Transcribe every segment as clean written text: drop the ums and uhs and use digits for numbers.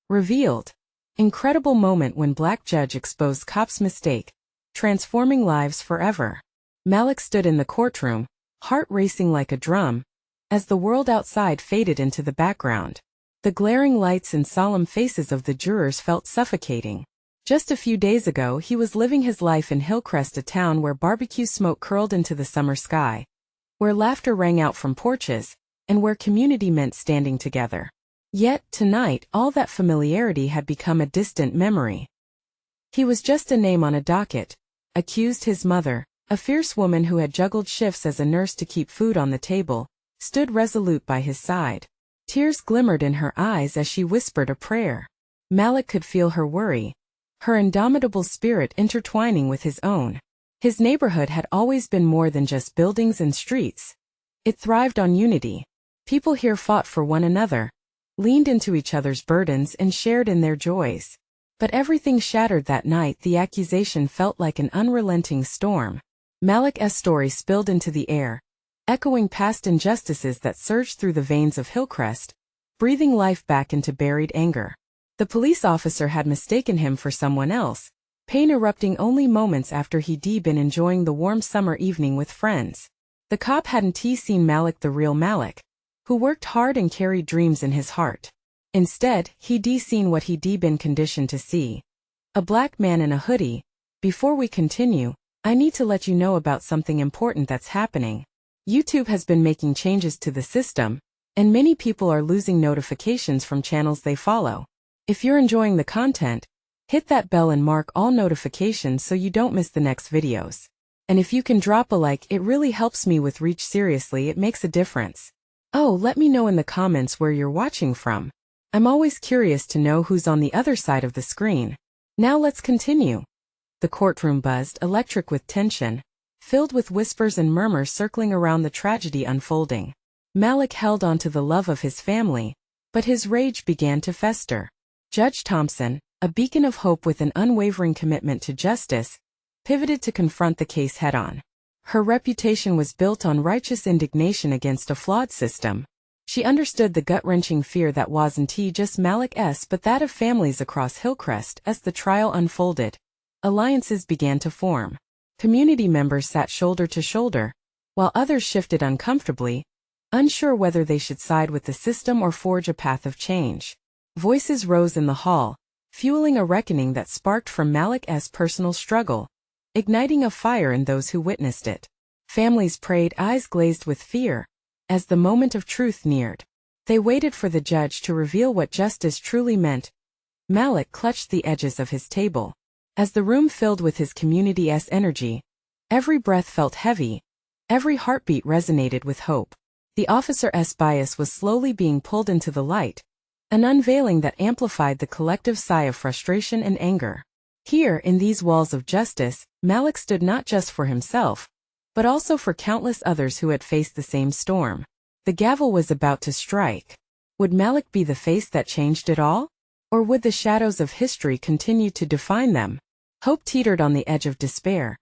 Revealed. Incredible moment when black judge exposed cop's mistake, transforming lives forever. Malik stood in the courtroom, heart racing like a drum, as the world outside faded into the background. The glaring lights and solemn faces of the jurors felt suffocating. Just a few days ago he was living his life in Hillcrest, a town where barbecue smoke curled into the summer sky, where laughter rang out from porches, and where community meant standing together. Yet, tonight, all that familiarity had become a distant memory. He was just a name on a docket, accused. His mother, a fierce woman who had juggled shifts as a nurse to keep food on the table, stood resolute by his side. Tears glimmered in her eyes as she whispered a prayer. Malik could feel her worry, her indomitable spirit intertwining with his own. His neighborhood had always been more than just buildings and streets. It thrived on unity. People here fought for one another, leaned into each other's burdens and shared in their joys. But everything shattered that night. The accusation felt like an unrelenting storm. Malik's story spilled into the air, echoing past injustices that surged through the veins of Hillcrest, breathing life back into buried anger. The police officer had mistaken him for someone else, pain erupting only moments after he'd been enjoying the warm summer evening with friends. The cop hadn't seen Malik, the real Malik, who worked hard and carried dreams in his heart. Instead, he'd seen what he'd been conditioned to see: a black man in a hoodie. Before we continue, I need to let you know about something important that's happening. YouTube has been making changes to the system, and many people are losing notifications from channels they follow. If you're enjoying the content, hit that bell and mark all notifications so you don't miss the next videos. And if you can drop a like, it really helps me with reach. Seriously, it makes a difference. Oh, let me know in the comments where you're watching from. I'm always curious to know who's on the other side of the screen. Now let's continue. The courtroom buzzed, electric with tension, filled with whispers and murmurs circling around the tragedy unfolding. Malik held on to the love of his family, but his rage began to fester. Judge Thompson, a beacon of hope with an unwavering commitment to justice, pivoted to confront the case head-on. Her reputation was built on righteous indignation against a flawed system. She understood the gut-wrenching fear that wasn't just Malik's but that of families across Hillcrest. As the trial unfolded, alliances began to form. Community members sat shoulder to shoulder, while others shifted uncomfortably, unsure whether they should side with the system or forge a path of change. Voices rose in the hall, fueling a reckoning that sparked from Malik's personal struggle, igniting a fire in those who witnessed it. Families prayed, eyes glazed with fear, as the moment of truth neared. They waited for the judge to reveal what justice truly meant. Malik clutched the edges of his table. As the room filled with his community's energy, every breath felt heavy, every heartbeat resonated with hope. The officer's bias was slowly being pulled into the light, an unveiling that amplified the collective sigh of frustration and anger. Here, in these walls of justice, Malik stood not just for himself, but also for countless others who had faced the same storm. The gavel was about to strike. Would Malik be the face that changed it all? Or would the shadows of history continue to define them? Hope teetered on the edge of despair,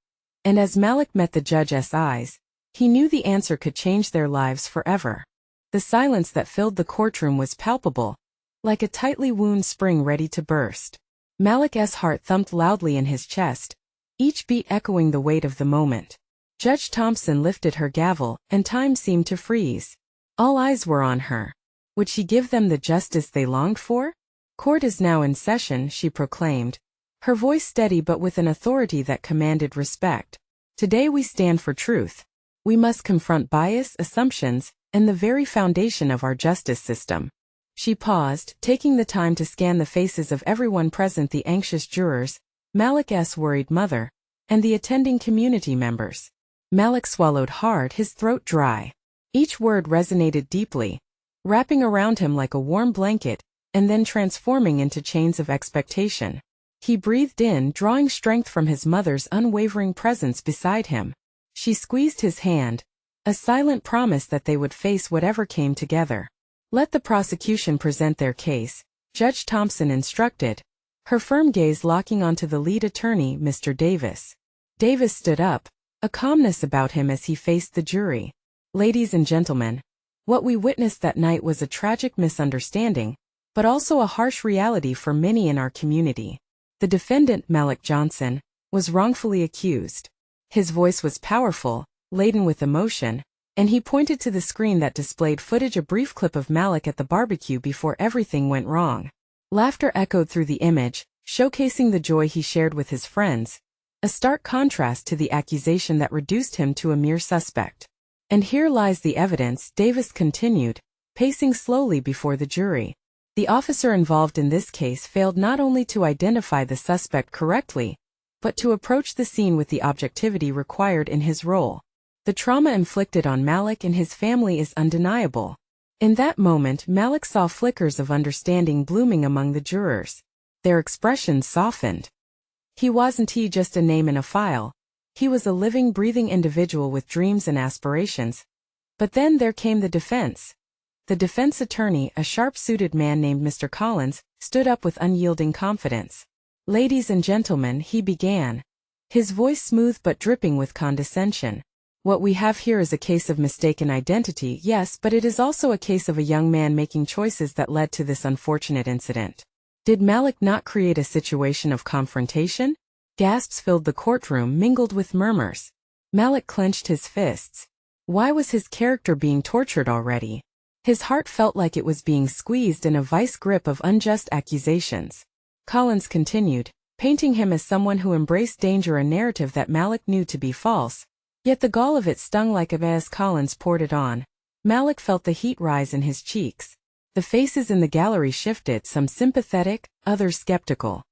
and as Malik met the judge's eyes, he knew the answer could change their lives forever. The silence that filled the courtroom was palpable, like a tightly wound spring ready to burst. Malik's heart thumped loudly in his chest, each beat echoing the weight of the moment. Judge Thompson lifted her gavel, and time seemed to freeze. All eyes were on her. Would she give them the justice they longed for? Court is now in session, she proclaimed, her voice steady but with an authority that commanded respect. Today we stand for truth. We must confront bias, assumptions, and the very foundation of our justice system. She paused, taking the time to scan the faces of everyone present: the anxious jurors, Malik's worried mother, and the attending community members. Malik swallowed hard, his throat dry. Each word resonated deeply, wrapping around him like a warm blanket, and then transforming into chains of expectation. He breathed in, drawing strength from his mother's unwavering presence beside him. She squeezed his hand, a silent promise that they would face whatever came together. Let the prosecution present their case, Judge Thompson instructed, her firm gaze locking onto the lead attorney, Mr. Davis. Davis stood up, a calmness about him as he faced the jury. Ladies and gentlemen, what we witnessed that night was a tragic misunderstanding, but also a harsh reality for many in our community. The defendant, Malik Johnson, was wrongfully accused. His voice was powerful, laden with emotion, and he pointed to the screen that displayed footage, a brief clip of Malik at the barbecue before everything went wrong. Laughter echoed through the image, showcasing the joy he shared with his friends, a stark contrast to the accusation that reduced him to a mere suspect. And here lies the evidence, Davis continued, pacing slowly before the jury. The officer involved in this case failed not only to identify the suspect correctly, but to approach the scene with the objectivity required in his role. The trauma inflicted on Malik and his family is undeniable. In that moment, Malik saw flickers of understanding blooming among the jurors. Their expressions softened. He wasn't just a name in a file. He was a living, breathing individual with dreams and aspirations. But then there came the defense. The defense attorney, a sharp-suited man named Mr. Collins, stood up with unyielding confidence. "Ladies and gentlemen," he began, his voice smooth but dripping with condescension. "What we have here is a case of mistaken identity, yes, but it is also a case of a young man making choices that led to this unfortunate incident. Did Malik not create a situation of confrontation?" Gasps filled the courtroom, mingled with murmurs. Malik clenched his fists. Why was his character being tortured already? His heart felt like it was being squeezed in a vice grip of unjust accusations. Collins continued, painting him as someone who embraced danger, a narrative that Malik knew to be false. Yet the gall of it stung like a as Collins poured it on. Malik felt the heat rise in his cheeks. The faces in the gallery shifted, some sympathetic, others skeptical.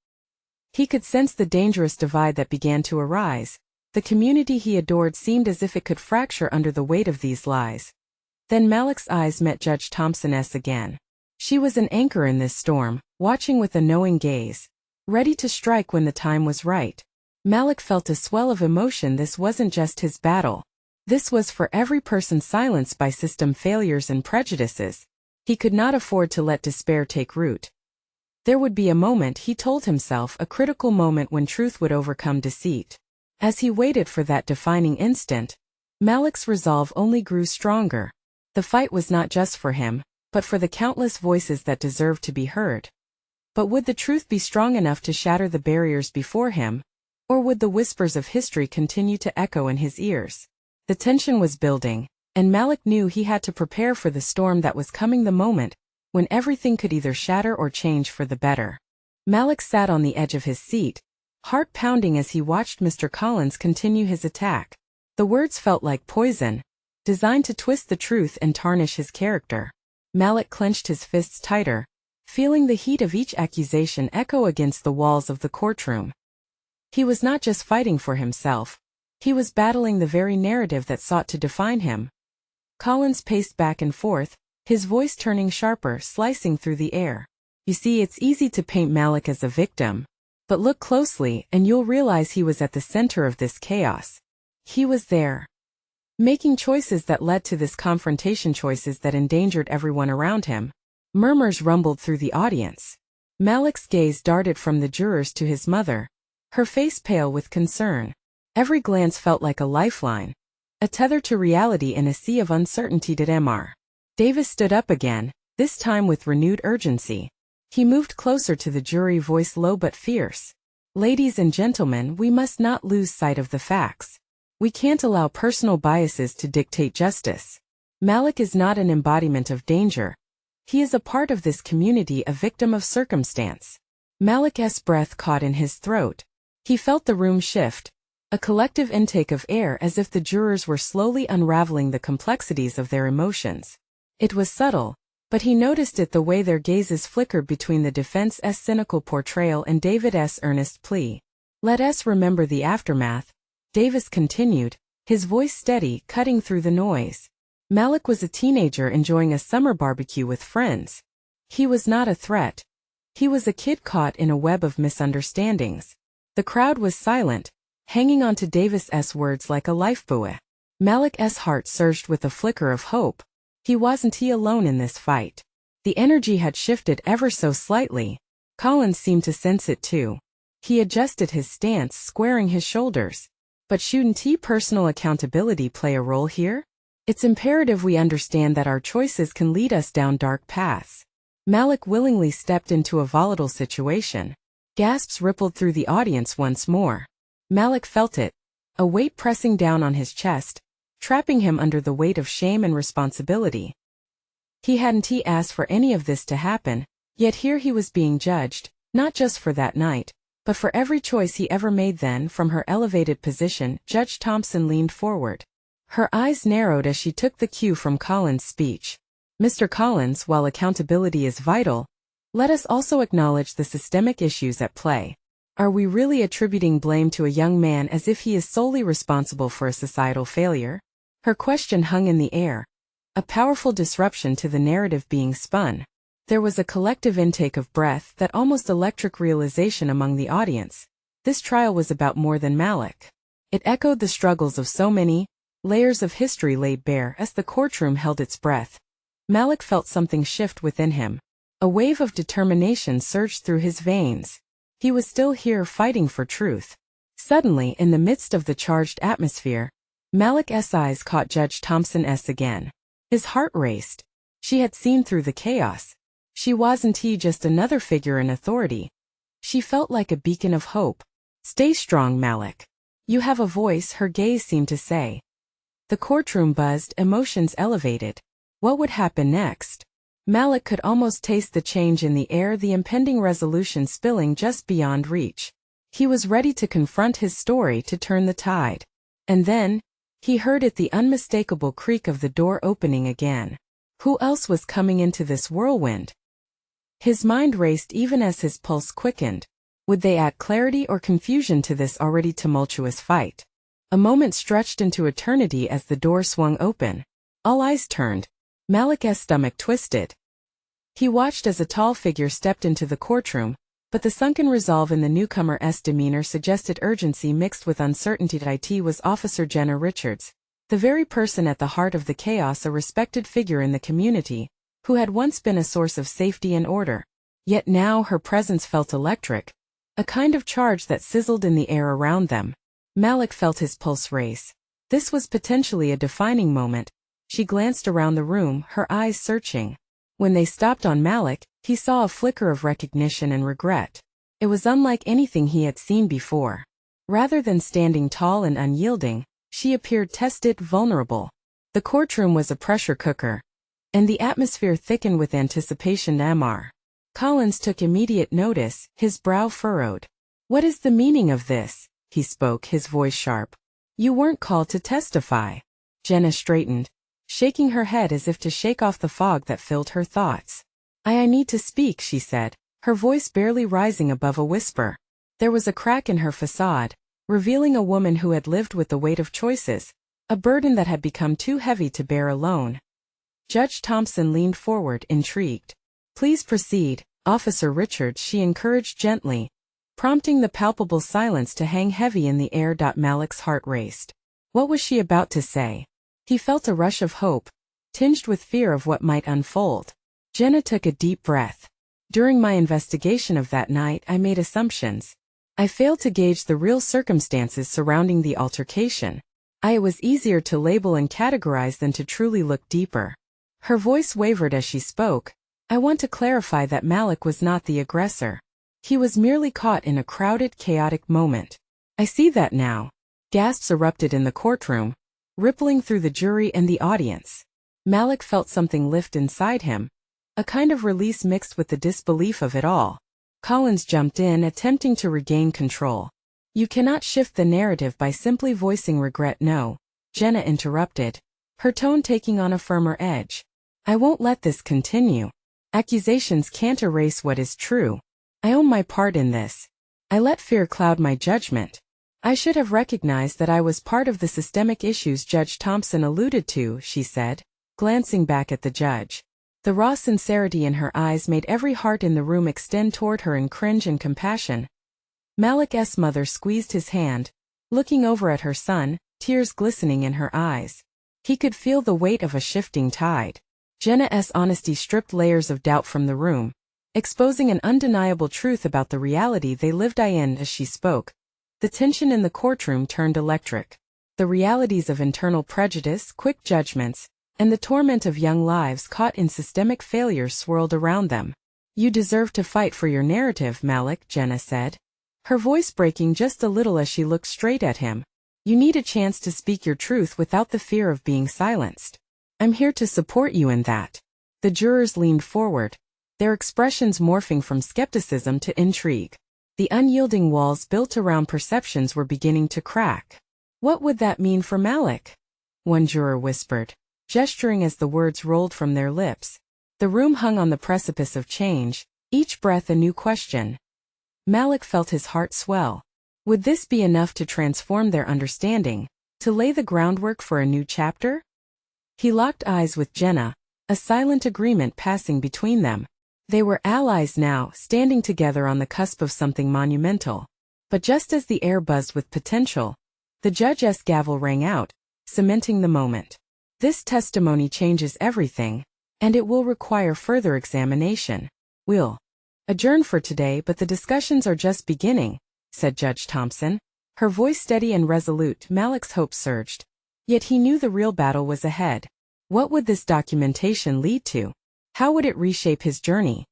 He could sense the dangerous divide that began to arise. The community he adored seemed as if it could fracture under the weight of these lies. Then Malik's eyes met Judge Thompson's again. She was an anchor in this storm, watching with a knowing gaze, ready to strike when the time was right. Malik felt a swell of emotion. This wasn't just his battle. This was for every person silenced by system failures and prejudices. He could not afford to let despair take root. There would be a moment, he told himself, a critical moment when truth would overcome deceit. As he waited for that defining instant, Malik's resolve only grew stronger. The fight was not just for him, but for the countless voices that deserved to be heard. But would the truth be strong enough to shatter the barriers before him? Or would the whispers of history continue to echo in his ears? The tension was building, and Malik knew he had to prepare for the storm that was coming, the moment when everything could either shatter or change for the better. Malik sat on the edge of his seat, heart pounding as he watched Mr. Collins continue his attack. The words felt like poison, designed to twist the truth and tarnish his character. Malik clenched his fists tighter, feeling the heat of each accusation echo against the walls of the courtroom. He was not just fighting for himself. He was battling the very narrative that sought to define him. Collins paced back and forth, his voice turning sharper, slicing through the air. "You see, it's easy to paint Malik as a victim. But look closely, and you'll realize he was at the center of this chaos. He was there, making choices that led to this confrontation, choices that endangered everyone around him." Murmurs rumbled through the audience. Malik's gaze darted from the jurors to his mother, her face pale with concern. Every glance felt like a lifeline, a tether to reality in a sea of uncertainty. Did Mr. Davis stood up again, this time with renewed urgency. He moved closer to the jury, voice low but fierce. "Ladies and gentlemen, we must not lose sight of the facts. We can't allow personal biases to dictate justice. Malik is not an embodiment of danger. He is a part of this community, a victim of circumstance." Malik's breath caught in his throat. He felt the room shift, a collective intake of air, as if the jurors were slowly unraveling the complexities of their emotions. It was subtle, but he noticed it, the way their gazes flickered between the defense's cynical portrayal and David's earnest plea. "Let us remember the aftermath," Davis continued, his voice steady, cutting through the noise. Malik was a teenager enjoying a summer barbecue with friends. He was not a threat. He was a kid caught in a web of misunderstandings. The crowd was silent, hanging on to Davis's words like a lifebuoy. Malik's heart surged with a flicker of hope. He wasn't alone in this fight. The energy had shifted ever so slightly. Collins seemed to sense it too. He adjusted his stance, squaring his shoulders. "But shouldn't personal accountability play a role here? It's imperative we understand that our choices can lead us down dark paths. Malik willingly stepped into a volatile situation. Gasps rippled through the audience once more. Malik felt it, a weight pressing down on his chest, trapping him under the weight of shame and responsibility. He hadn't asked for any of this to happen, yet here he was being judged, not just for that night, but for every choice he ever made. Then, from her elevated position, Judge Thompson leaned forward. Her eyes narrowed as she took the cue from Collins' speech. Mr. Collins, while accountability is vital, let us also acknowledge the systemic issues at play. Are we really attributing blame to a young man as if he is solely responsible for a societal failure? Her question hung in the air, a powerful disruption to the narrative being spun. There was a collective intake of breath, that almost electric realization among the audience. This trial was about more than Malik. It echoed the struggles of so many, layers of history laid bare. As the courtroom held its breath, Malik felt something shift within him. A wave of determination surged through his veins. He was still here, fighting for truth. Suddenly, in the midst of the charged atmosphere, Malik's eyes caught Judge Thompson's again. His heart raced. She had seen through the chaos. She wasn't just another figure in authority. She felt like a beacon of hope. "Stay strong, Malik. You have a voice," her gaze seemed to say. The courtroom buzzed, emotions elevated. What would happen next? Malik could almost taste the change in the air, the impending resolution spilling just beyond reach. He was ready to confront his story, to turn the tide. And then, he heard it, the unmistakable creak of the door opening again. Who else was coming into this whirlwind? His mind raced even as his pulse quickened. Would they add clarity or confusion to this already tumultuous fight? A moment stretched into eternity as the door swung open. All eyes turned. Malik's stomach twisted. He watched as a tall figure stepped into the courtroom, but the sunken resolve in the newcomer's demeanor suggested urgency mixed with uncertainty. It was Officer Jenna Richards, the very person at the heart of the chaos, a respected figure in the community, who had once been a source of safety and order. Yet now her presence felt electric, a kind of charge that sizzled in the air around them. Malik felt his pulse race. This was potentially a defining moment. She glanced around the room, her eyes searching. When they stopped on Malik, he saw a flicker of recognition and regret. It was unlike anything he had seen before. Rather than standing tall and unyielding, she appeared tested, vulnerable. The courtroom was a pressure cooker, and the atmosphere thickened with anticipation. Mr. Collins took immediate notice, his brow furrowed. "What is the meaning of this?" he spoke, his voice sharp. "You weren't called to testify." Jenna straightened, shaking her head as if to shake off the fog that filled her thoughts. I need to speak," she said, her voice barely rising above a whisper. There was a crack in her facade, revealing a woman who had lived with the weight of choices, a burden that had become too heavy to bear alone. Judge Thompson leaned forward, intrigued. "Please proceed, Officer Richards," she encouraged gently, prompting the palpable silence to hang heavy in the air. Malik's heart raced. What was she about to say? He felt a rush of hope, tinged with fear of what might unfold. Jenna took a deep breath. "During my investigation of that night, I made assumptions. I failed to gauge the real circumstances surrounding the altercation. It was easier to label and categorize than to truly look deeper." Her voice wavered as she spoke. "I want to clarify that Malik was not the aggressor. He was merely caught in a crowded, chaotic moment." "I see that now." Gasps erupted in the courtroom, rippling through the jury and the audience. Malik felt something lift inside him, a kind of release mixed with the disbelief of it all. Collins jumped in, attempting to regain control. "You cannot shift the narrative by simply voicing regret." "No," Jenna interrupted, her tone taking on a firmer edge. "I won't let this continue. Accusations can't erase what is true. I own my part in this. I let fear cloud my judgment. I should have recognized that I was part of the systemic issues Judge Thompson alluded to," she said, glancing back at the judge. The raw sincerity in her eyes made every heart in the room extend toward her in cringe and compassion. Malik's mother squeezed his hand, looking over at her son, tears glistening in her eyes. He could feel the weight of a shifting tide. Jenna's honesty stripped layers of doubt from the room, exposing an undeniable truth about the reality they lived in. As she spoke, the tension in the courtroom turned electric. The realities of internal prejudice, quick judgments, and the torment of young lives caught in systemic failure swirled around them. "You deserve to fight for your narrative, Malik," Jenna said, her voice breaking just a little as she looked straight at him. "You need a chance to speak your truth without the fear of being silenced. I'm here to support you in that." The jurors leaned forward, their expressions morphing from skepticism to intrigue. The unyielding walls built around perceptions were beginning to crack. "What would that mean for Malik?" one juror whispered, gesturing as the words rolled from their lips. The room hung on the precipice of change, each breath a new question. Malik felt his heart swell. Would this be enough to transform their understanding, to lay the groundwork for a new chapter? He locked eyes with Jenna, a silent agreement passing between them. They were allies now, standing together on the cusp of something monumental. But just as the air buzzed with potential, the judge's gavel rang out, cementing the moment. "This testimony changes everything, and it will require further examination. We'll adjourn for today, but the discussions are just beginning," said Judge Thompson, her voice steady and resolute. Malik's hope surged. Yet he knew the real battle was ahead. What would this documentation lead to? How would it reshape his journey?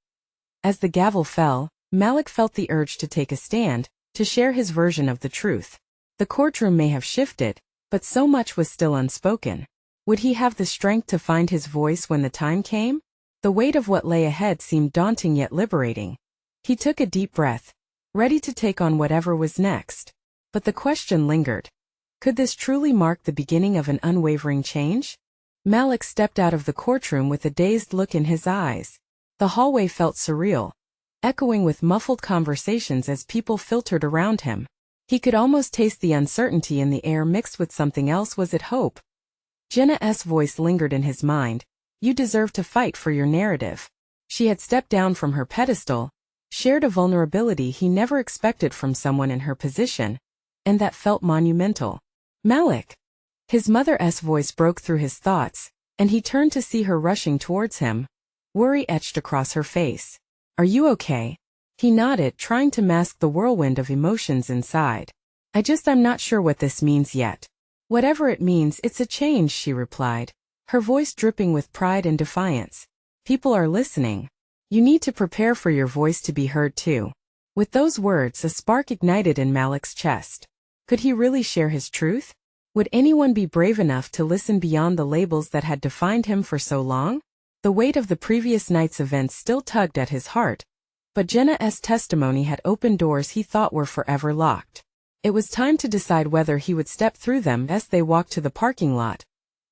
As the gavel fell, Malik felt the urge to take a stand, to share his version of the truth. The courtroom may have shifted, but so much was still unspoken. Would he have the strength to find his voice when the time came? The weight of what lay ahead seemed daunting yet liberating. He took a deep breath, ready to take on whatever was next. But the question lingered. Could this truly mark the beginning of an unwavering change? Malik stepped out of the courtroom with a dazed look in his eyes. The hallway felt surreal, echoing with muffled conversations as people filtered around him. He could almost taste the uncertainty in the air mixed with something else. Was it hope? Jenna's voice lingered in his mind. "You deserve to fight for your narrative." She had stepped down from her pedestal, shared a vulnerability he never expected from someone in her position, and that felt monumental. "Malik!" His mother's voice broke through his thoughts, and he turned to see her rushing towards him. Worry etched across her face. "Are you okay?" He nodded, trying to mask the whirlwind of emotions inside. I'm not sure what this means yet." "Whatever it means, it's a change," she replied, her voice dripping with pride and defiance. "People are listening. You need to prepare for your voice to be heard too." With those words, a spark ignited in Malik's chest. Could he really share his truth? Would anyone be brave enough to listen beyond the labels that had defined him for so long? The weight of the previous night's events still tugged at his heart, but Jenna's testimony had opened doors he thought were forever locked. It was time to decide whether he would step through them. As they walked to the parking lot,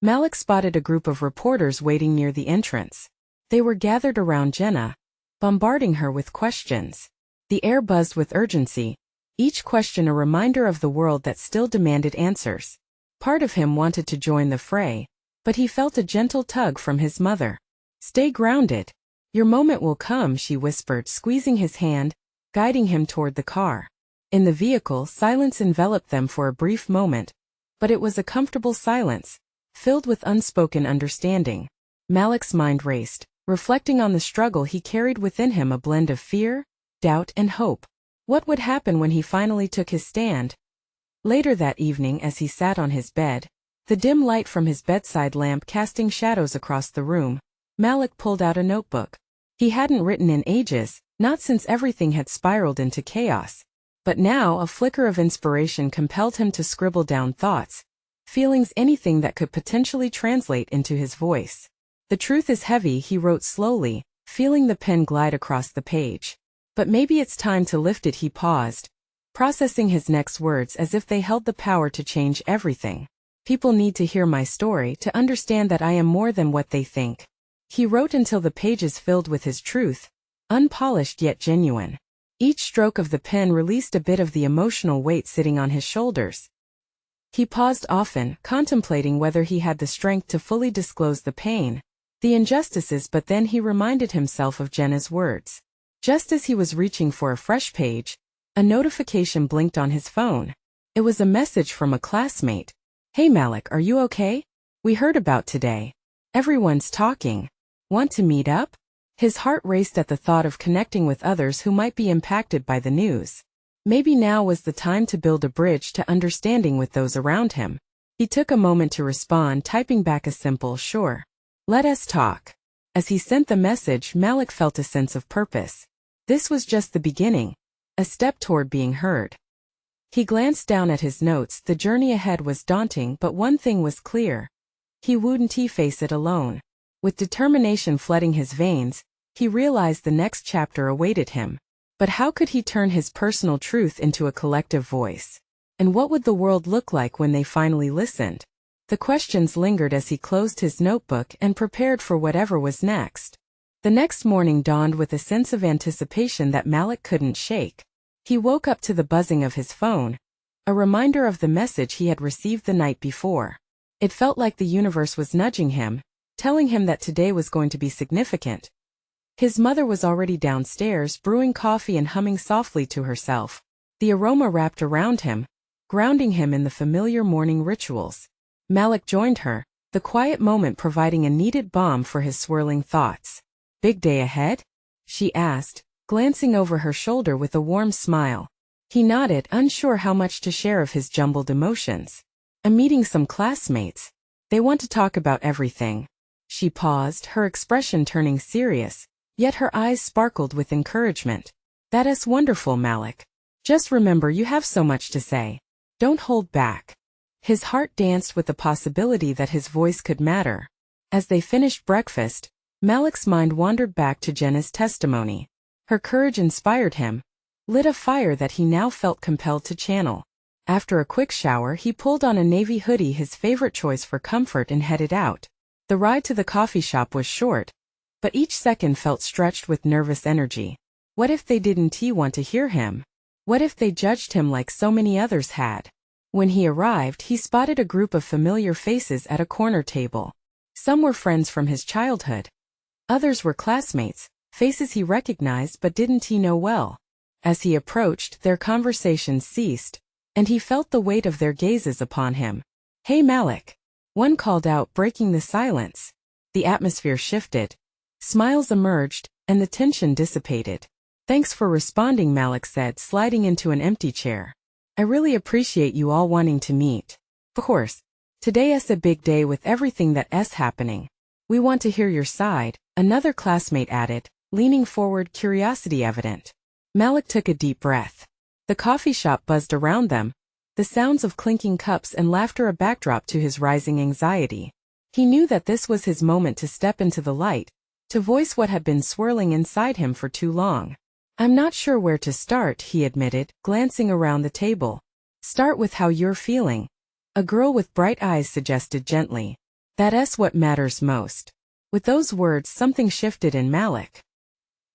Malik spotted a group of reporters waiting near the entrance. They were gathered around Jenna, bombarding her with questions. The air buzzed with urgency, each question a reminder of the world that still demanded answers. Part of him wanted to join the fray, but he felt a gentle tug from his mother. "Stay grounded. Your moment will come," she whispered, squeezing his hand, guiding him toward the car. In the vehicle, silence enveloped them for a brief moment, but it was a comfortable silence, filled with unspoken understanding. Malik's mind raced, reflecting on the struggle he carried within him, a blend of fear, doubt, and hope. What would happen when he finally took his stand? Later that evening, as he sat on his bed, the dim light from his bedside lamp casting shadows across the room, Malik pulled out a notebook. He hadn't written in ages, not since everything had spiraled into chaos. But now a flicker of inspiration compelled him to scribble down thoughts, feelings, anything that could potentially translate into his voice. "The truth is heavy," he wrote slowly, feeling the pen glide across the page. "But maybe it's time to lift it." He paused, processing his next words as if they held the power to change everything. "People need to hear my story, to understand that I am more than what they think." He wrote until the pages filled with his truth, unpolished yet genuine. Each stroke of the pen released a bit of the emotional weight sitting on his shoulders. He paused often, contemplating whether he had the strength to fully disclose the pain, the injustices, but then he reminded himself of Jenna's words. Just as he was reaching for a fresh page, a notification blinked on his phone. It was a message from a classmate. "Hey Malik, are you okay? We heard about today. Everyone's talking. Want to meet up?" His heart raced at the thought of connecting with others who might be impacted by the news. Maybe now was the time to build a bridge to understanding with those around him. He took a moment to respond, typing back a simple, "Sure. Let us talk." As he sent the message, Malik felt a sense of purpose. This was just the beginning, a step toward being heard. He glanced down at his notes. The journey ahead was daunting, but one thing was clear. He wouldn't face it alone. With determination flooding his veins, he realized the next chapter awaited him. But how could he turn his personal truth into a collective voice? And what would the world look like when they finally listened? The questions lingered as he closed his notebook and prepared for whatever was next. The next morning dawned with a sense of anticipation that Malik couldn't shake. He woke up to the buzzing of his phone, a reminder of the message he had received the night before. It felt like the universe was nudging him, telling him that today was going to be significant. His mother was already downstairs, brewing coffee and humming softly to herself. The aroma wrapped around him, grounding him in the familiar morning rituals. Malik joined her, the quiet moment providing a needed balm for his swirling thoughts. "Big day ahead?" she asked, glancing over her shoulder with a warm smile. He nodded, unsure how much to share of his jumbled emotions. "I'm meeting some classmates. They want to talk about everything." She paused, her expression turning serious, yet her eyes sparkled with encouragement. "That is wonderful, Malik. Just remember, you have so much to say. Don't hold back." His heart danced with the possibility that his voice could matter. As they finished breakfast, Malik's mind wandered back to Jenna's testimony. Her courage inspired him, lit a fire that he now felt compelled to channel. After a quick shower, he pulled on a navy hoodie, his favorite choice for comfort, and headed out. The ride to the coffee shop was short, but each second felt stretched with nervous energy. What if they didn't want to hear him? What if they judged him like so many others had? When he arrived, he spotted a group of familiar faces at a corner table. Some were friends from his childhood. Others were classmates, faces he recognized but didn't know well. As he approached, their conversations ceased, and he felt the weight of their gazes upon him. "Hey Malik," one called out, breaking the silence. The atmosphere shifted. Smiles emerged, and the tension dissipated. "Thanks for responding," Malik said, sliding into an empty chair. "I really appreciate you all wanting to meet. Of course, today's a big day with everything that's happening. We want to hear your side," another classmate added, leaning forward, curiosity evident. Malik took a deep breath. The coffee shop buzzed around them, the sounds of clinking cups and laughter a backdrop to his rising anxiety. He knew that this was his moment to step into the light, to voice what had been swirling inside him for too long. "I'm not sure where to start," he admitted, glancing around the table. "Start with how you're feeling," a girl with bright eyes suggested gently. "That's what matters most." With those words, something shifted in Malik.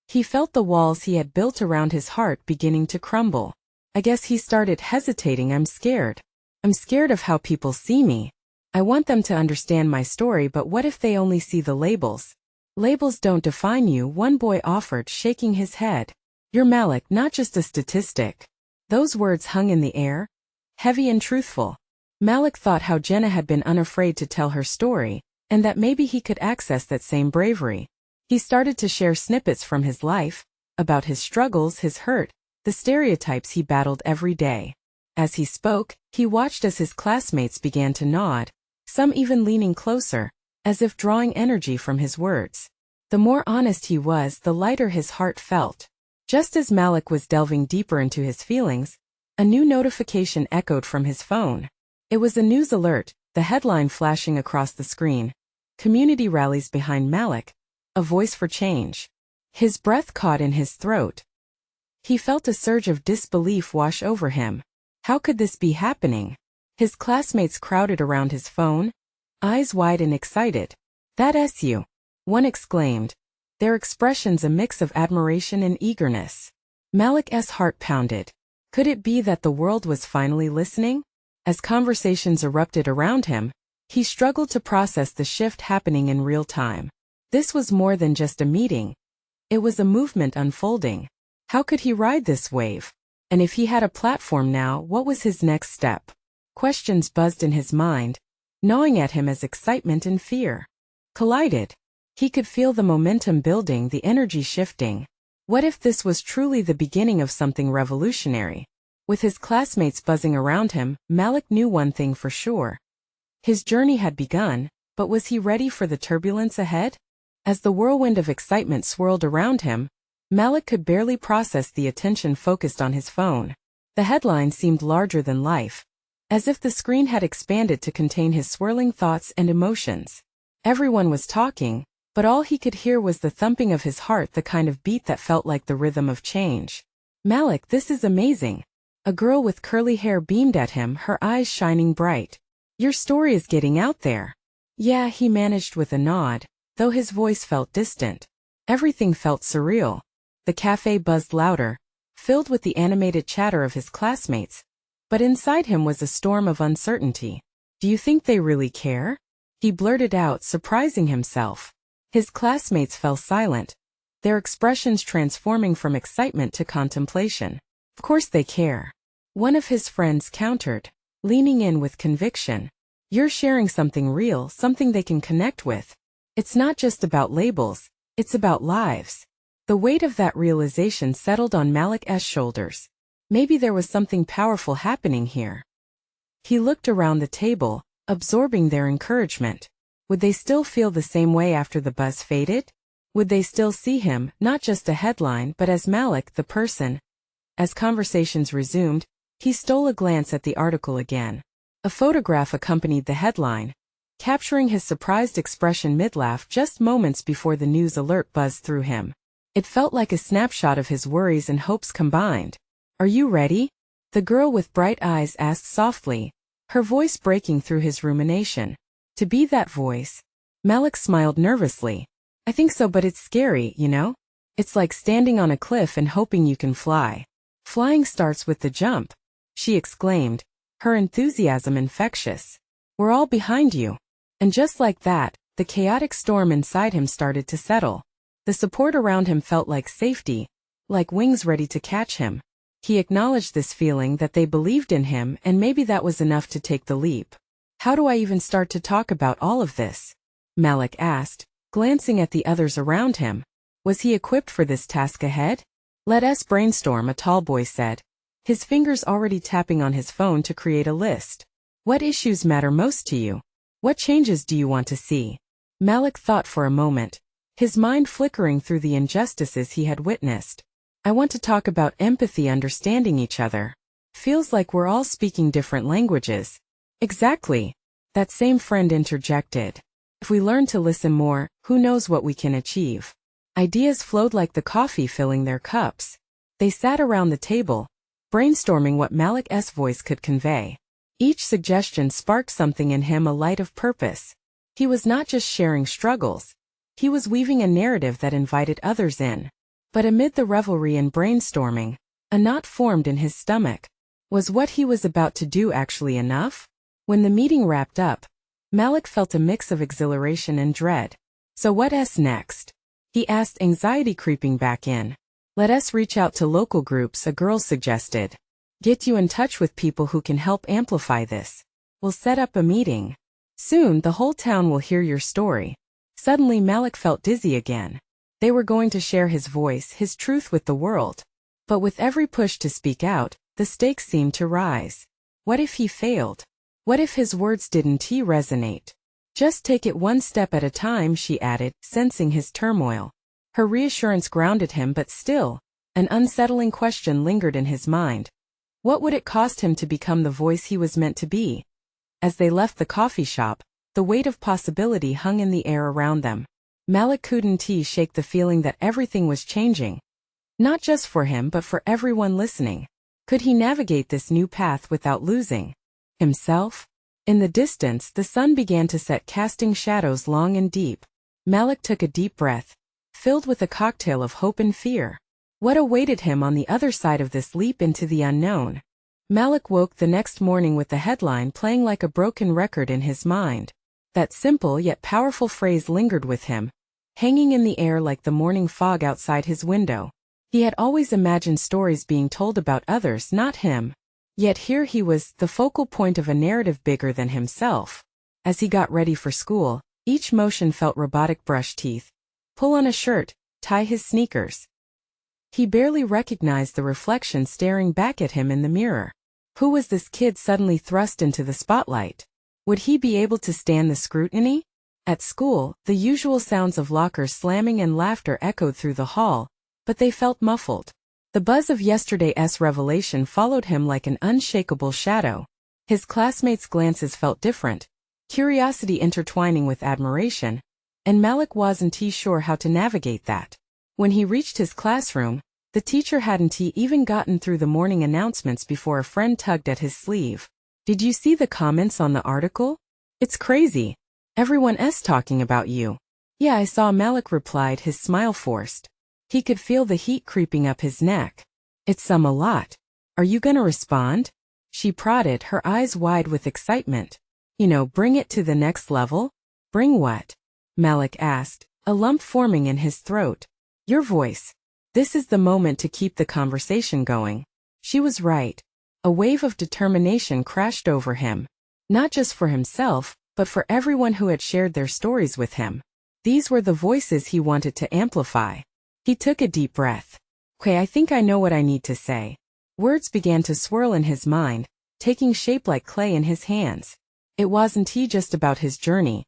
He felt the walls he had built around his heart beginning to crumble. "I guess," he started, hesitating, "I'm scared. I'm scared of how people see me. I want them to understand my story, but what if they only see the labels?" "Labels don't define you," one boy offered, shaking his head. "You're Malik, not just a statistic." Those words hung in the air, heavy and truthful. Malik thought how Jenna had been unafraid to tell her story, and that maybe he could access that same bravery. He started to share snippets from his life, about his struggles, his hurt, the stereotypes he battled every day. As he spoke, he watched as his classmates began to nod, some even leaning closer, as if drawing energy from his words. The more honest he was, the lighter his heart felt. Just as Malik was delving deeper into his feelings, a new notification echoed from his phone. It was a news alert, the headline flashing across the screen. "Community rallies behind Malik, a voice for change." His breath caught in his throat. He felt a surge of disbelief wash over him. How could this be happening? His classmates crowded around his phone, eyes wide and excited. "That's you," one exclaimed, their expressions a mix of admiration and eagerness. Malik's heart pounded. Could it be that the world was finally listening? As conversations erupted around him, he struggled to process the shift happening in real time. This was more than just a meeting. It was a movement unfolding. How could he ride this wave? And if he had a platform now, what was his next step? Questions buzzed in his mind, gnawing at him as excitement and fear collided. He could feel the momentum building, the energy shifting. What if this was truly the beginning of something revolutionary? With his classmates buzzing around him, Malik knew one thing for sure. His journey had begun, but was he ready for the turbulence ahead? As the whirlwind of excitement swirled around him, Malik could barely process the attention focused on his phone. The headline seemed larger than life, as if the screen had expanded to contain his swirling thoughts and emotions. Everyone was talking, but all he could hear was the thumping of his heart, the kind of beat that felt like the rhythm of change. "Malik, this is amazing." A girl with curly hair beamed at him, her eyes shining bright. "Your story is getting out there." "Yeah," he managed with a nod, though his voice felt distant. Everything felt surreal. The cafe buzzed louder, filled with the animated chatter of his classmates. But inside him was a storm of uncertainty. "Do you think they really care?" he blurted out, surprising himself. His classmates fell silent, their expressions transforming from excitement to contemplation. "Of course they care," one of his friends countered, leaning in with conviction. "You're sharing something real, something they can connect with. It's not just about labels, it's about lives." The weight of that realization settled on Malik's shoulders. Maybe there was something powerful happening here. He looked around the table, absorbing their encouragement. Would they still feel the same way after the buzz faded? Would they still see him, not just a headline but as Malik, the person? As conversations resumed, he stole a glance at the article again. A photograph accompanied the headline, capturing his surprised expression mid-laugh just moments before the news alert buzzed through him. It felt like a snapshot of his worries and hopes combined. "Are you ready?" the girl with bright eyes asked softly, her voice breaking through his rumination. To be that voice, Malik smiled nervously. "I think so, but it's scary, you know? It's like standing on a cliff and hoping you can fly." "Flying starts with the jump," she exclaimed, her enthusiasm infectious. "We're all behind you." And just like that, the chaotic storm inside him started to settle. The support around him felt like safety, like wings ready to catch him. He acknowledged this feeling, that they believed in him, and maybe that was enough to take the leap. "How do I even start to talk about all of this?" Malik asked, glancing at the others around him. Was he equipped for this task ahead? "Let us brainstorm," a tall boy said, his fingers already tapping on his phone to create a list. "What issues matter most to you? What changes do you want to see?" Malik thought for a moment, his mind flickering through the injustices he had witnessed. "I want to talk about empathy, understanding each other. Feels like we're all speaking different languages." "Exactly," that same friend interjected. "If we learn to listen more, who knows what we can achieve." Ideas flowed like the coffee filling their cups. They sat around the table, brainstorming what Malik's voice could convey. Each suggestion sparked something in him, a light of purpose. He was not just sharing struggles, he was weaving a narrative that invited others in. But amid the revelry and brainstorming, a knot formed in his stomach. Was what he was about to do actually enough? When the meeting wrapped up, Malik felt a mix of exhilaration and dread. "So what's next?" he asked, anxiety creeping back in. "Let us reach out to local groups," a girl suggested. "Get you in touch with people who can help amplify this. We'll set up a meeting. Soon the whole town will hear your story." Suddenly Malik felt dizzy again. They were going to share his voice, his truth with the world. But with every push to speak out, the stakes seemed to rise. What if he failed? What if his words didn't resonate? "Just take it one step at a time," she added, sensing his turmoil. Her reassurance grounded him, but still, an unsettling question lingered in his mind. What would it cost him to become the voice he was meant to be? As they left the coffee shop, the weight of possibility hung in the air around them. Malik couldn't shake the feeling that everything was changing. Not just for him but for everyone listening. Could he navigate this new path without losing himself? In the distance, the sun began to set, casting shadows long and deep. Malik took a deep breath, filled with a cocktail of hope and fear. What awaited him on the other side of this leap into the unknown? Malik woke the next morning with the headline playing like a broken record in his mind. That simple yet powerful phrase lingered with him, hanging in the air like the morning fog outside his window. He had always imagined stories being told about others, not him. Yet here he was, the focal point of a narrative bigger than himself. As he got ready for school, each motion felt robotic: brush teeth, pull on a shirt, tie his sneakers. He barely recognized the reflection staring back at him in the mirror. Who was this kid suddenly thrust into the spotlight? Would he be able to stand the scrutiny? At school, the usual sounds of lockers slamming and laughter echoed through the hall, but they felt muffled. The buzz of yesterday's revelation followed him like an unshakable shadow. His classmates' glances felt different, curiosity intertwining with admiration, and Malik wasn't sure how to navigate that. When he reached his classroom, the teacher hadn't even gotten through the morning announcements before a friend tugged at his sleeve. "Did you see the comments on the article? It's crazy. Everyone's talking about you." "Yeah, I saw," Malik replied, his smile forced. He could feel the heat creeping up his neck. "It's a lot. Are you gonna respond?" She prodded, her eyes wide with excitement. Bring it to the next level?" "Bring what?" Malik asked, a lump forming in his throat. "Your voice. This is the moment to keep the conversation going." She was right. A wave of determination crashed over him. Not just for himself, but for everyone who had shared their stories with him. These were the voices he wanted to amplify. He took a deep breath. "Okay, I think I know what I need to say." Words began to swirl in his mind, taking shape like clay in his hands. It wasn't just about his journey.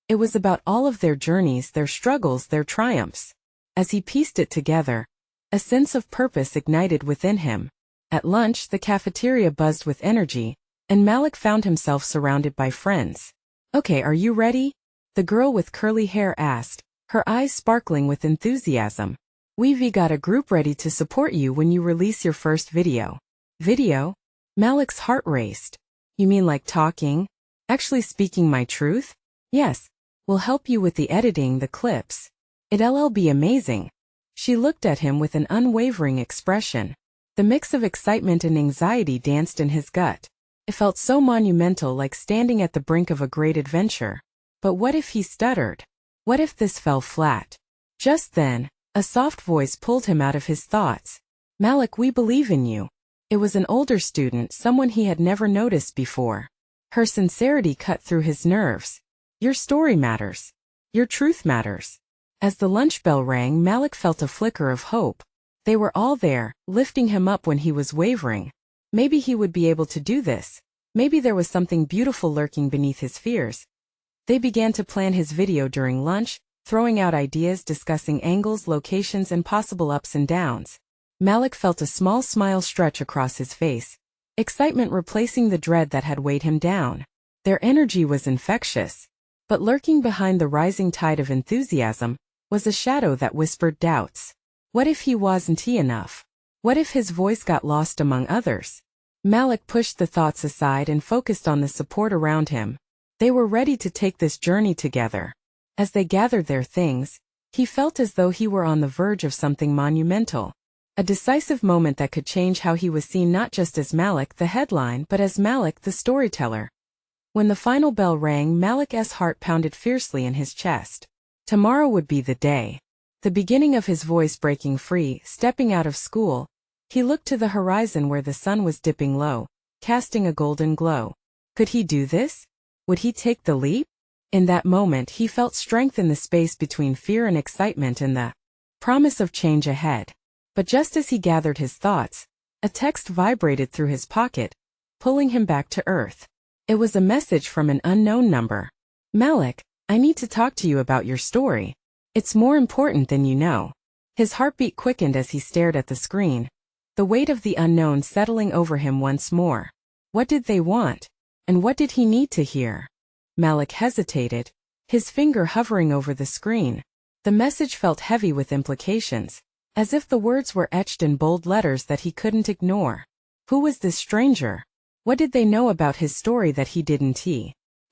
It was about all of their journeys, their struggles, their triumphs. As he pieced it together, a sense of purpose ignited within him. At lunch, the cafeteria buzzed with energy, and Malik found himself surrounded by friends. "Okay, are you ready?" the girl with curly hair asked, her eyes sparkling with enthusiasm. "We've got a group ready to support you when you release your first video." "Video?" Malik's heart raced. "You mean like talking? Actually speaking my truth?" "Yes. We'll help you with the editing, the clips. It'll be amazing." She looked at him with an unwavering expression. The mix of excitement and anxiety danced in his gut. It felt so monumental, like standing at the brink of a great adventure. But what if he stuttered? What if this fell flat? Just then, a soft voice pulled him out of his thoughts. "Malik, we believe in you." It was an older student, someone he had never noticed before. Her sincerity cut through his nerves. "Your story matters. Your truth matters." As the lunch bell rang, Malik felt a flicker of hope. They were all there, lifting him up when he was wavering. Maybe he would be able to do this. Maybe there was something beautiful lurking beneath his fears. They began to plan his video during lunch, throwing out ideas, discussing angles, locations, and possible ups and downs. Malik felt a small smile stretch across his face, excitement replacing the dread that had weighed him down. Their energy was infectious. But lurking behind the rising tide of enthusiasm was a shadow that whispered doubts. What if he wasn't enough? What if his voice got lost among others? Malik pushed the thoughts aside and focused on the support around him. They were ready to take this journey together. As they gathered their things, he felt as though he were on the verge of something monumental. A decisive moment that could change how he was seen, not just as Malik, the headline, but as Malik, the storyteller. When the final bell rang, Malik's heart pounded fiercely in his chest. Tomorrow would be the day. The beginning of his voice breaking free, stepping out of school. He looked to the horizon where the sun was dipping low, casting a golden glow. Could he do this? Would he take the leap? In that moment he felt strength in the space between fear and excitement and the promise of change ahead. But just as he gathered his thoughts, a text vibrated through his pocket, pulling him back to earth. It was a message from an unknown number. "Malik, I need to talk to you about your story. It's more important than you know." His heartbeat quickened as he stared at the screen, the weight of the unknown settling over him once more. What did they want? And what did he need to hear? Malik hesitated, his finger hovering over the screen. The message felt heavy with implications, as if the words were etched in bold letters that he couldn't ignore. Who was this stranger? What did they know about his story that he didn't?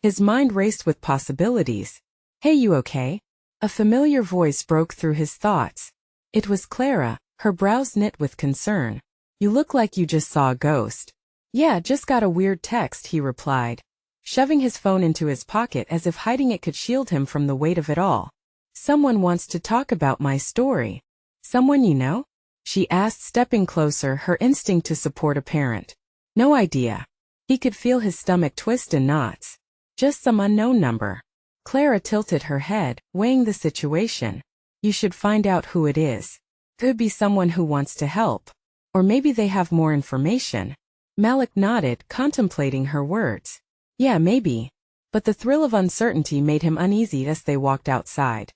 His mind raced with possibilities. "Hey, you okay?" A familiar voice broke through his thoughts. It was Clara, her brows knit with concern. "You look like you just saw a ghost." "Yeah, just got a weird text," he replied, shoving his phone into his pocket as if hiding it could shield him from the weight of it all. "Someone wants to talk about my story." "Someone you know?" she asked, stepping closer, her instinct to support apparent. "No idea." He could feel his stomach twist in knots. "Just some unknown number." Clara tilted her head, weighing the situation. "You should find out who it is. Could be someone who wants to help. Or maybe they have more information." Malik nodded, contemplating her words. "Yeah, maybe. but the thrill of uncertainty made him uneasy as they walked outside.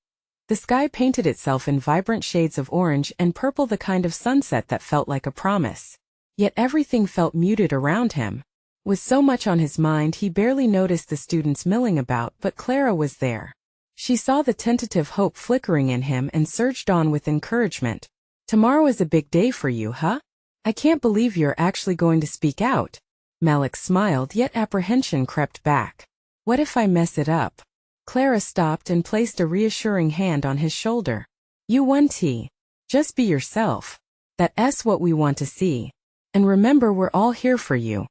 The sky painted itself in vibrant shades of orange and purple, the kind of sunset that felt like a promise. Yet everything felt muted around him. With so much on his mind, he barely noticed the students milling about, but Clara was there. She saw the tentative hope flickering in him and surged on with encouragement. "Tomorrow is a big day for you, huh? I can't believe you're actually going to speak out." Malik smiled, yet apprehension crept back. "What if I mess it up?" Clara stopped and placed a reassuring hand on his shoulder. "You won, T. Just be yourself. That's what we want to see. And remember, we're all here for you."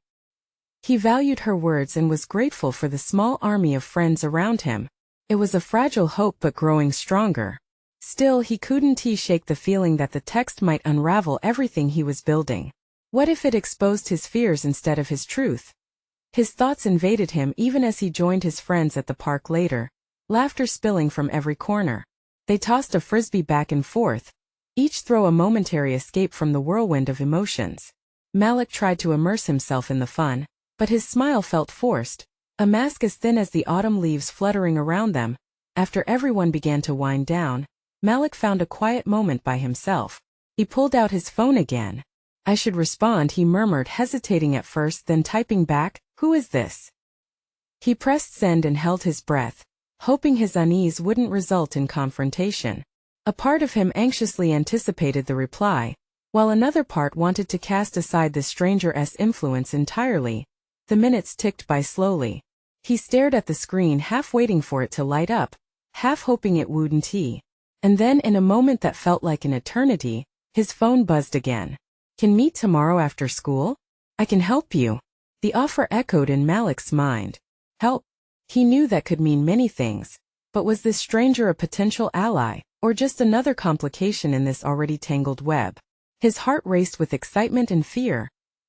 He valued her words and was grateful for the small army of friends around him. It was a fragile hope, but growing stronger. Still, he couldn't shake the feeling that the text might unravel everything he was building. What if it exposed his fears instead of his truth? His thoughts invaded him even as he joined his friends at the park later, laughter spilling from every corner. They tossed a frisbee back and forth, each throw a momentary escape from the whirlwind of emotions. Malik tried to immerse himself in the fun, but his smile felt forced, a mask as thin as the autumn leaves fluttering around them. After everyone began to wind down, Malik found a quiet moment by himself. He pulled out his phone again. "I should respond," he murmured, hesitating at first, then typing back, "Who is this?" He pressed send and held his breath, hoping his unease wouldn't result in confrontation. A part of him anxiously anticipated the reply, while another part wanted to cast aside the stranger's influence entirely. The minutes ticked by slowly. He stared at the screen, half waiting for it to light up, half hoping it wouldn't. And then, in a moment that felt like an eternity, his phone buzzed again. "Can meet tomorrow after school? I can help you." The offer echoed in Malik's mind. Help? He knew that could mean many things, but was this stranger a potential ally, or just another complication in this already tangled web? His heart raced with excitement and fear,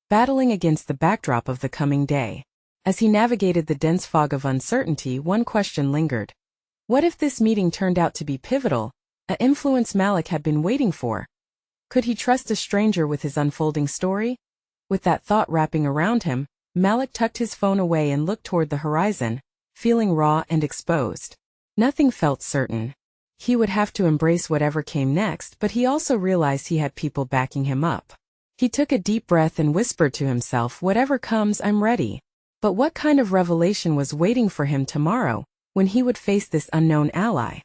battling against the backdrop of the coming day. As he navigated the dense fog of uncertainty, one question lingered. What if this meeting turned out to be pivotal, an influence Malik had been waiting for? Could he trust a stranger with his unfolding story? With that thought wrapping around him, Malik tucked his phone away and looked toward the horizon, feeling raw and exposed. Nothing felt certain. He would have to embrace whatever came next, but he also realized he had people backing him up. He took a deep breath and whispered to himself, "Whatever comes, I'm ready." But what kind of revelation was waiting for him tomorrow, when he would face this unknown ally?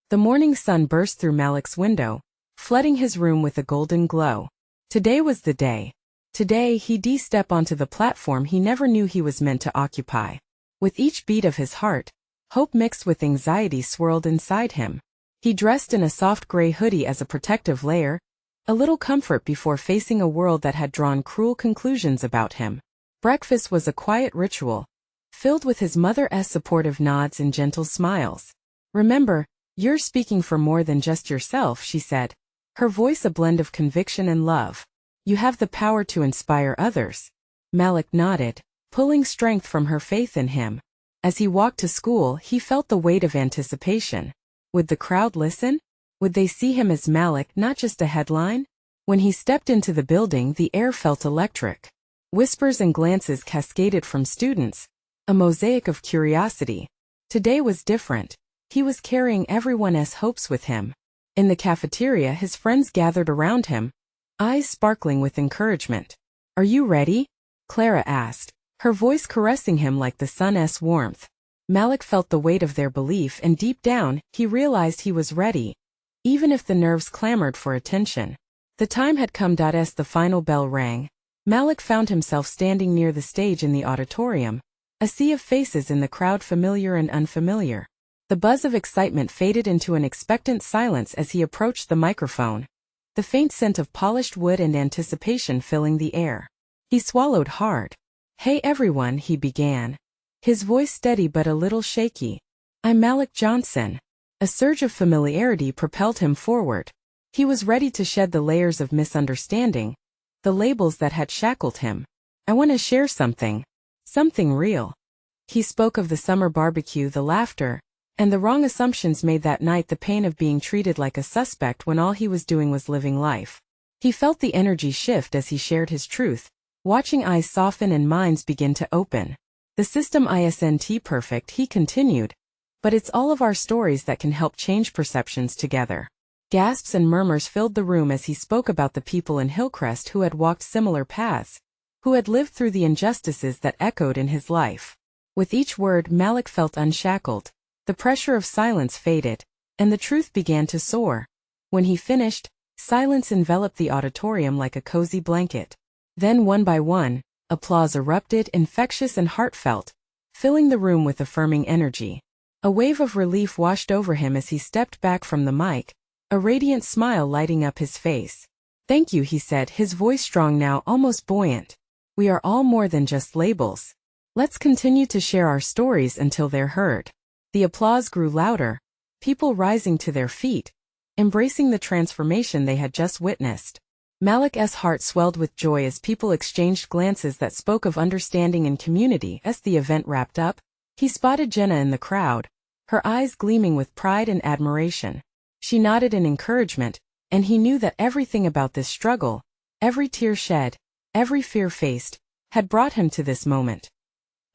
The morning sun burst through Malik's window, flooding his room with a golden glow. Today was the day. Today he'd step onto the platform he never knew he was meant to occupy. With each beat of his heart, hope mixed with anxiety swirled inside him. He dressed in a soft gray hoodie as a protective layer, a little comfort before facing a world that had drawn cruel conclusions about him. Breakfast was a quiet ritual, filled with his mother's supportive nods and gentle smiles. "Remember, you're speaking for more than just yourself," she said, her voice a blend of conviction and love. "You have the power to inspire others." Malik nodded, pulling strength from her faith in him. As he walked to school, he felt the weight of anticipation. Would the crowd listen? Would they see him as Malik, not just a headline? When he stepped into the building, the air felt electric. Whispers and glances cascaded from students, a mosaic of curiosity. Today was different. He was carrying everyone's hopes with him. In the cafeteria, his friends gathered around him, eyes sparkling with encouragement. "Are you ready?" Clara asked, her voice caressing him like the sun's warmth. Malik felt the weight of their belief, and deep down, he realized he was ready, even if the nerves clamored for attention. The time had come. As the final bell rang, Malik found himself standing near the stage in the auditorium, a sea of faces in the crowd, familiar and unfamiliar. The buzz of excitement faded into an expectant silence as he approached the microphone, the faint scent of polished wood and anticipation filling the air. He swallowed hard. "Hey everyone," he began, his voice steady but a little shaky. "I'm Malik Johnson." A surge of familiarity propelled him forward. He was ready to shed the layers of misunderstanding, the labels that had shackled him. "I want to share something. Something real." He spoke of the summer barbecue, the laughter, and the wrong assumptions made that night, the pain of being treated like a suspect when all he was doing was living life. He felt the energy shift as he shared his truth, watching eyes soften and minds begin to open. The system isn't perfect, he continued, but it's all of our stories that can help change perceptions together. Gasps and murmurs filled the room as he spoke about the people in Hillcrest who had walked similar paths, who had lived through the injustices that echoed in his life. With each word, Malik felt unshackled. The pressure of silence faded, and the truth began to soar. When he finished, silence enveloped the auditorium like a cozy blanket. Then one by one, applause erupted, infectious and heartfelt, filling the room with affirming energy. A wave of relief washed over him as he stepped back from the mic, a radiant smile lighting up his face. "Thank you," he said, his voice strong now, almost buoyant. "We are all more than just labels. Let's continue to share our stories until they're heard." The applause grew louder, people rising to their feet, embracing the transformation they had just witnessed. Malik's heart swelled with joy as people exchanged glances that spoke of understanding and community. As the event wrapped up, he spotted Jenna in the crowd, her eyes gleaming with pride and admiration. She nodded in encouragement, and he knew that everything about this struggle, every tear shed, every fear faced, had brought him to this moment.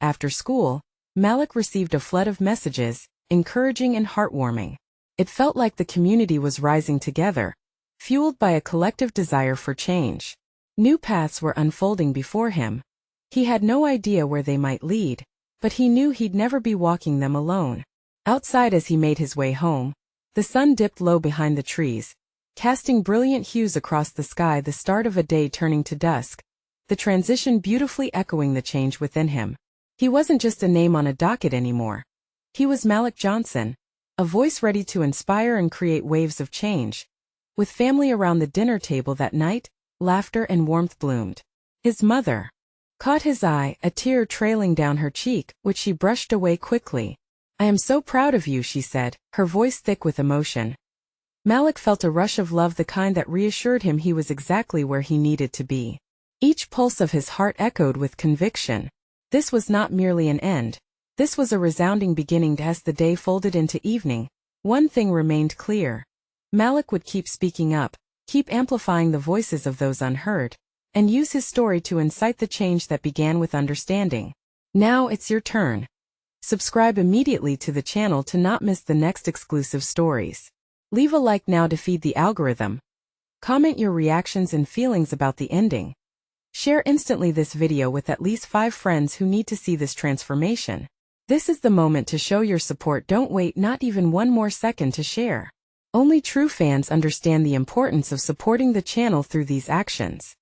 After school, Malik received a flood of messages, encouraging and heartwarming. It felt like the community was rising together, fueled by a collective desire for change. New paths were unfolding before him. He had no idea where they might lead, but he knew he'd never be walking them alone. Outside, as he made his way home, the sun dipped low behind the trees, casting brilliant hues across the sky, the start of a day turning to dusk, the transition beautifully echoing the change within him. He wasn't just a name on a docket anymore. He was Malik Johnson, a voice ready to inspire and create waves of change. With family around the dinner table that night, laughter and warmth bloomed. His mother caught his eye, a tear trailing down her cheek, which she brushed away quickly. "I am so proud of you," she said, her voice thick with emotion. Malik felt a rush of love, the kind that reassured him he was exactly where he needed to be. Each pulse of his heart echoed with conviction. This was not merely an end. This was a resounding beginning. As the day folded into evening, one thing remained clear. Malik would keep speaking up, keep amplifying the voices of those unheard, and use his story to incite the change that began with understanding. Now it's your turn. Subscribe immediately to the channel to not miss the next exclusive stories. Leave a like now to feed the algorithm. Comment your reactions and feelings about the ending. Share instantly this video with at least 5 friends who need to see this transformation. This is the moment to show your support. Don't wait not even one more second to share. Only true fans understand the importance of supporting the channel through these actions.